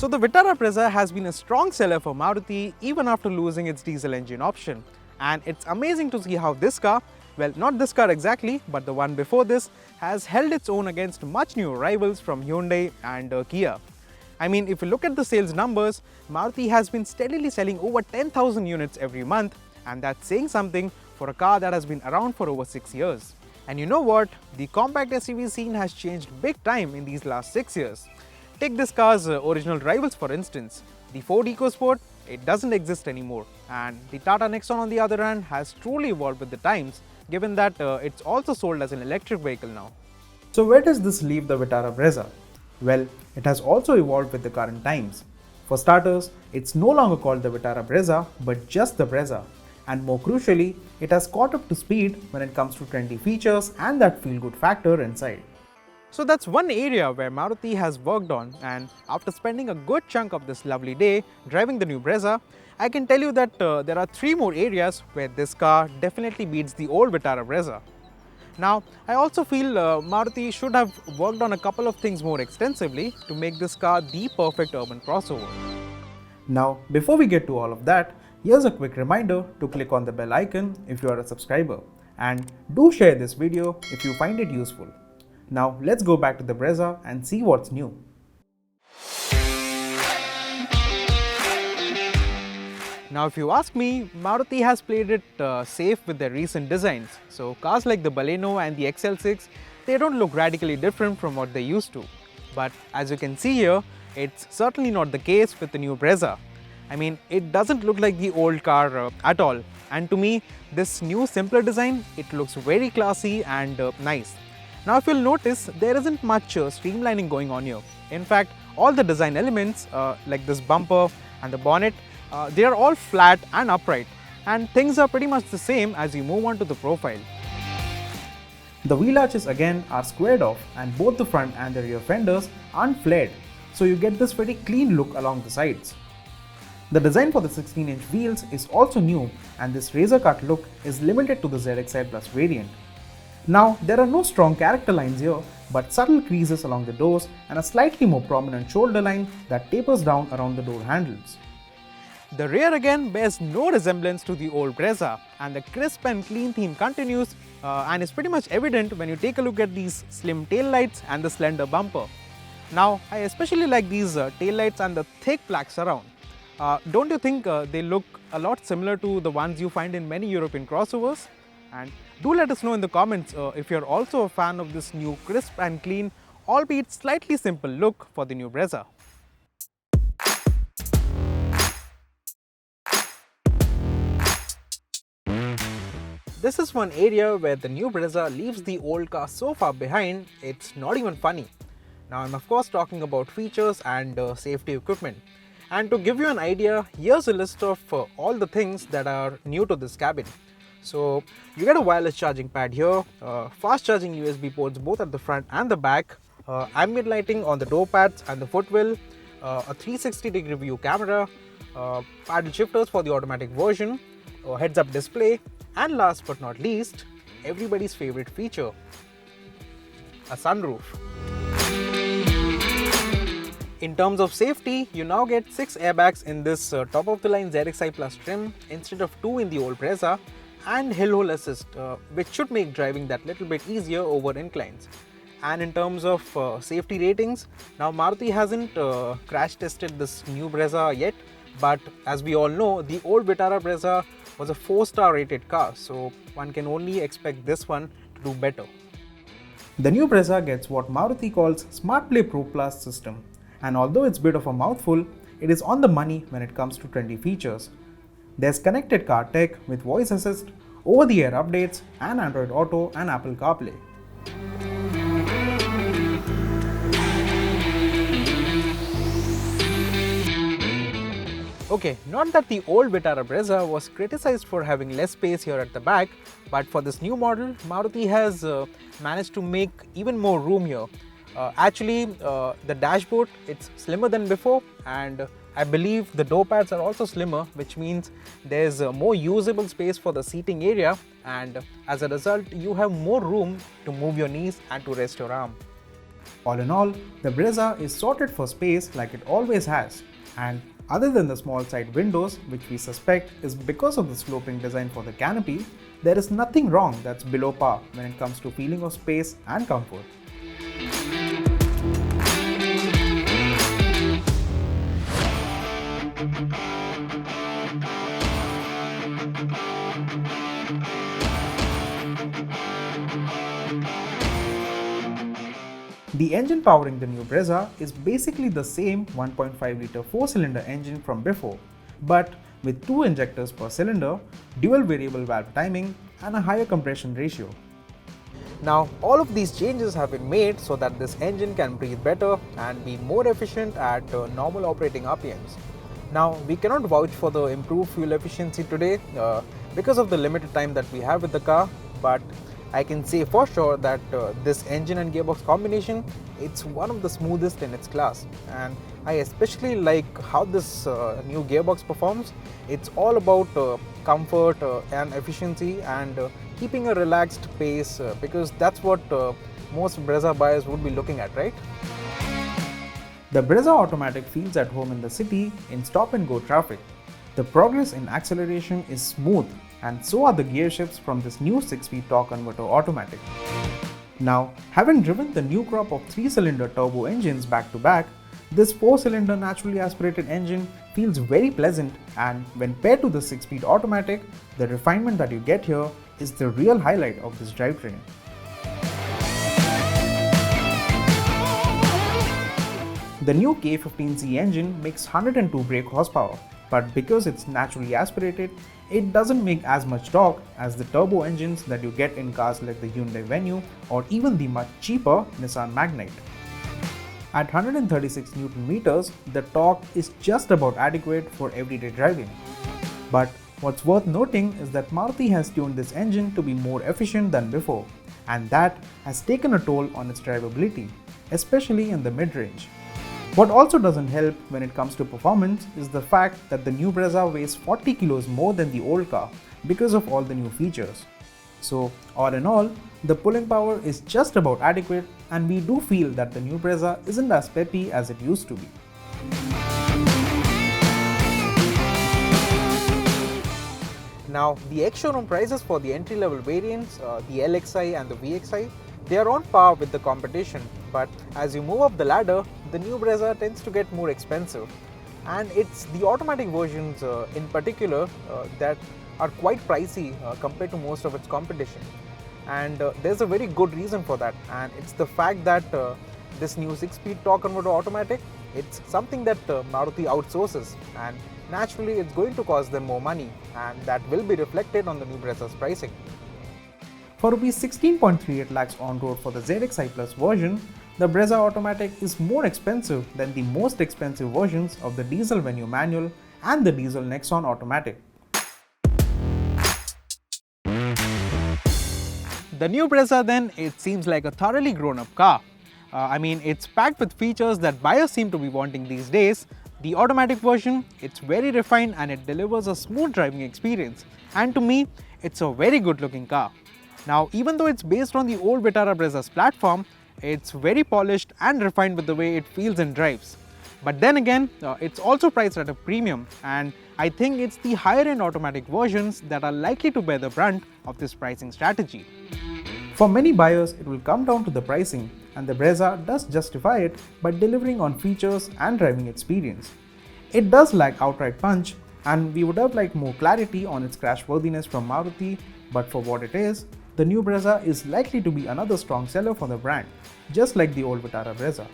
So the Vitara Brezza has been a strong seller for Maruti even after losing its diesel engine option. And it's amazing to see how this car, well, not this car exactly, but the one before this, has held its own against much newer rivals from Hyundai and Kia. I mean, if you look at the sales numbers, Maruti has been steadily selling over 10,000 units every month, and that's saying something for a car that has been around for over 6 years. And you know what? The compact SUV scene has changed big time in these last 6 years. Take this car's original rivals for instance. The Ford EcoSport, it doesn't exist anymore, and the Tata Nexon on the other hand has truly evolved with the times, given that it's also sold as an electric vehicle now. So where does this leave the Vitara Brezza? Well, it has also evolved with the current times. For starters, it's no longer called the Vitara Brezza, but just the Brezza. And more crucially, it has caught up to speed when it comes to trendy features and that feel-good factor inside. So that's one area where Maruti has worked on, and after spending a good chunk of this lovely day driving the new Brezza, I can tell you that there are 3 more areas where this car definitely beats the old Vitara Brezza. Now, I also feel Maruti should have worked on a couple of things more extensively to make this car the perfect urban crossover. Now, before we get to all of that, here's a quick reminder to click on the bell icon if you are a subscriber, and do share this video if you find it useful. Now let's go back to the Brezza and see what's new. Now if you ask me, Maruti has played it safe with their recent designs. So cars like the Baleno and the XL6, they don't look radically different from what they used to. But as you can see here, it's certainly not the case with the new Brezza. I mean, it doesn't look like the old car at all. And to me, this new simpler design, it looks very classy and nice. Now if you'll notice, there isn't much streamlining going on here. In fact, all the design elements like this bumper and the bonnet, they are all flat and upright, and things are pretty much the same as you move on to the profile. The wheel arches again are squared off, and both the front and the rear fenders aren't flared, so you get this pretty clean look along the sides. The design for the 16-inch wheels is also new, and this razor cut look is limited to the ZXi Plus variant. Now, there are no strong character lines here, but subtle creases along the doors and a slightly more prominent shoulder line that tapers down around the door handles. The rear again bears no resemblance to the old Brezza, and the crisp and clean theme continues and is pretty much evident when you take a look at these slim tail lights and the slender bumper. Now, I especially like these tail lights and the thick black surround. Don't you think they look a lot similar to the ones you find in many European crossovers? And do let us know in the comments if you're also a fan of this new crisp and clean, albeit slightly simple look for the new Brezza. This is one area where the new Brezza leaves the old car so far behind, it's not even funny. Now I'm of course talking about features and safety equipment. And to give you an idea, here's a list of all the things that are new to this cabin. So you get a wireless charging pad here, fast charging USB ports both at the front and the back, ambient lighting on the door pads and the footwell, a 360-degree view camera, paddle shifters for the automatic version, a heads-up display, and last but not least, everybody's favorite feature, a sunroof. In terms of safety, you now get 6 airbags in this top-of-the-line ZXi Plus trim instead of 2 in the old Brezza, and hill hole assist, which should make driving that little bit easier over inclines. And in terms of safety ratings, now Maruti hasn't crash tested this new Brezza yet, but as we all know, the old Vitara Brezza was a 4-star rated car, so one can only expect this one to do better. The new Brezza gets what Maruti calls Smartplay Pro Plus system, and although it's a bit of a mouthful, it is on the money when it comes to trendy features. There's connected car tech with voice assist, over-the-air updates, and Android Auto and Apple CarPlay. Okay, not that the old Vitara Brezza was criticized for having less space here at the back, but for this new model, Maruti has managed to make even more room here. Actually, the dashboard, it's slimmer than before, and I believe the door pads are also slimmer, which means there's more usable space for the seating area, and as a result, you have more room to move your knees and to rest your arm. All in all, the Brezza is sorted for space like it always has, and other than the small side windows, which we suspect is because of the sloping design for the canopy, there is nothing wrong that's below par when it comes to feeling of space and comfort. The engine powering the new Brezza is basically the same 1.5 litre 4-cylinder engine from before, but with 2 injectors per cylinder, dual variable valve timing and a higher compression ratio. Now, all of these changes have been made so that this engine can breathe better and be more efficient at normal operating RPMs. Now, we cannot vouch for the improved fuel efficiency today because of the limited time that we have with the car, but I can say for sure that this engine and gearbox combination, it's one of the smoothest in its class, and I especially like how this new gearbox performs. It's all about comfort and efficiency and keeping a relaxed pace because that's what most Brezza buyers would be looking at, right? The Brezza Automatic feels at home in the city in stop and go traffic. The progress in acceleration is smooth, and so are the gear shifts from this new 6-speed torque converter automatic. Now, having driven the new crop of 3-cylinder turbo engines back to back, this 4-cylinder naturally aspirated engine feels very pleasant, and when paired to the 6-speed automatic, the refinement that you get here is the real highlight of this drivetrain. The new K15Z engine makes 102 brake horsepower, but because it's naturally aspirated, it doesn't make as much torque as the turbo engines that you get in cars like the Hyundai Venue or even the much cheaper Nissan Magnite. At 136 Nm, the torque is just about adequate for everyday driving. But what's worth noting is that Maruti has tuned this engine to be more efficient than before, and that has taken a toll on its drivability, especially in the mid-range. What also doesn't help when it comes to performance is the fact that the new Brezza weighs 40 kilos more than the old car because of all the new features. So, all in all, the pulling power is just about adequate, and we do feel that the new Brezza isn't as peppy as it used to be. Now, the ex-showroom prices for the entry-level variants, the LXI and the VXI, they are on par with the competition, but as you move up the ladder, the new Brezza tends to get more expensive, and it's the automatic versions in particular that are quite pricey compared to most of its competition. And there's a very good reason for that, and it's the fact that this new 6-speed torque converter automatic, it's something that Maruti outsources, and naturally it's going to cost them more money, and that will be reflected on the new Brezza's pricing. For Rs 16.38 lakhs on road for the ZXi Plus version, the Brezza Automatic is more expensive than the most expensive versions of the diesel Venue manual and the diesel Nexon automatic. The new Brezza then, it seems like a thoroughly grown-up car. I mean, it's packed with features that buyers seem to be wanting these days. The automatic version, it's very refined and it delivers a smooth driving experience. And to me, it's a very good looking car. Now, even though it's based on the old Vitara Brezza's platform, it's very polished and refined with the way it feels and drives. But then again, it's also priced at a premium, and I think it's the higher end automatic versions that are likely to bear the brunt of this pricing strategy. For many buyers, it will come down to the pricing, and the Brezza does justify it by delivering on features and driving experience. It does lack outright punch, and we would have liked more clarity on its crashworthiness from Maruti, but for what it is, the new Brezza is likely to be another strong seller for the brand, just like the old Vitara Brezza.